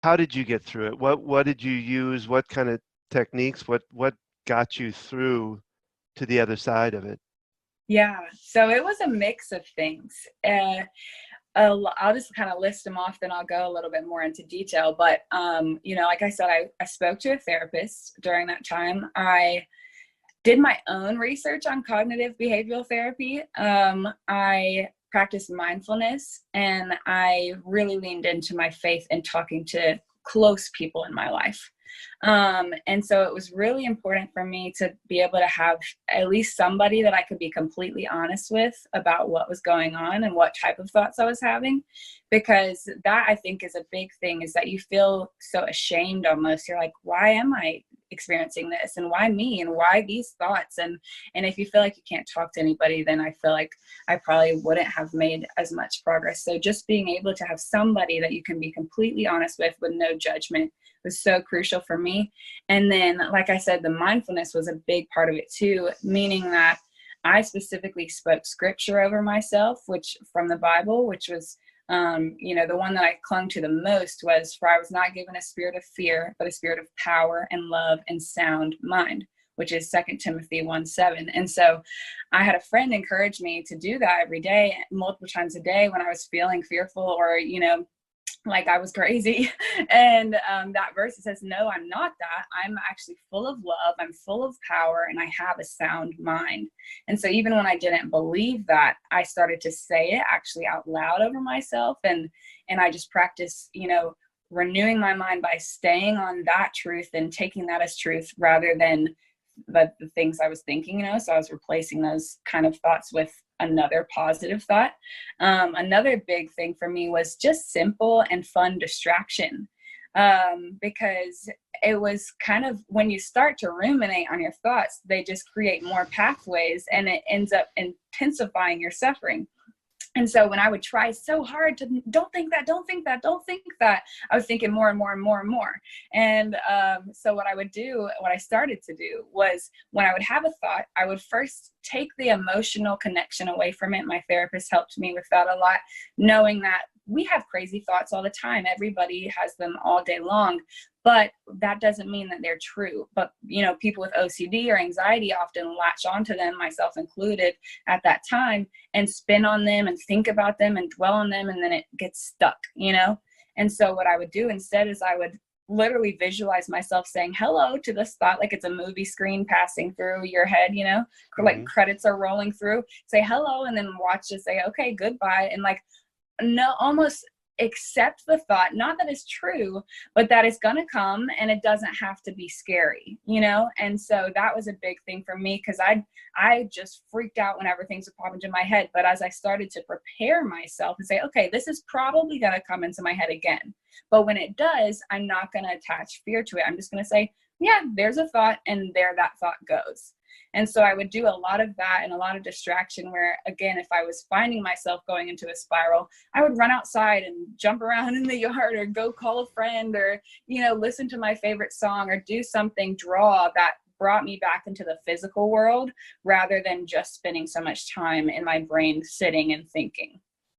How did you get through it? What did you use? What kind of techniques? What got you through to the other side of it? Yeah, so it was a mix of things. I'll just kind of list them off, then I'll go a little bit more into detail. But, like I said, I spoke to a therapist during that time. I did my own research on cognitive behavioral therapy. I practiced mindfulness, and I really leaned into my faith and talking to close people in my life. And so it was really important for me to be able to have at least somebody that I could be completely honest with about what was going on and what type of thoughts I was having, because that, I think, is a big thing, is that you feel so ashamed almost. You're like, why am I experiencing this, and why me, and why these thoughts? And if you feel like you can't talk to anybody, then I feel like I probably wouldn't have made as much progress. So just being able to have somebody that you can be completely honest with no judgment was so crucial for me. And then, like I said, the mindfulness was a big part of it too, meaning that I specifically spoke scripture over myself, which from the Bible, which was the one that I clung to the most was, for I was not given a spirit of fear, but a spirit of power and love and sound mind, which is 2 Timothy 1:7. And so I had a friend encourage me to do that every day, multiple times a day, when I was feeling fearful or, like I was crazy. And that verse, it says, no, I'm not that. I'm actually full of love. I'm full of power, and I have a sound mind. And so even when I didn't believe that, I started to say it actually out loud over myself. And I just practiced, renewing my mind by staying on that truth and taking that as truth rather than the things I was thinking, so I was replacing those kind of thoughts with another positive thought. Another big thing for me was just simple and fun distraction, because it was kind of, when you start to ruminate on your thoughts, they just create more pathways, and it ends up intensifying your suffering. And so when I would try so hard to don't think that, don't think that, don't think that, I was thinking more and more and more and more. And so what I started to do was, when I would have a thought, I would first take the emotional connection away from it. My therapist helped me with that a lot, knowing that we have crazy thoughts all the time. Everybody has them all day long, but that doesn't mean that they're true. But, people with OCD or anxiety often latch onto them, myself included, at that time, and spin on them and think about them and dwell on them. And then it gets stuck, And so what I would do instead is I would literally visualize myself saying hello to this thought, like it's a movie screen passing through your head, like credits are rolling through, say hello, and then watch it say, okay, goodbye. And like, no, almost accept the thought, not that it's true, but that it's gonna come, and it doesn't have to be scary, And so that was a big thing for me, because I just freaked out whenever things would pop into my head. But as I started to prepare myself and say, okay, this is probably gonna come into my head again, but when it does, I'm not gonna attach fear to it. I'm just gonna say, yeah, there's a thought, and there that thought goes. And so I would do a lot of that and a lot of distraction, where, again, if I was finding myself going into a spiral, I would run outside and jump around in the yard, or go call a friend, or, listen to my favorite song, or do something, draw, that brought me back into the physical world, rather than just spending so much time in my brain sitting and thinking.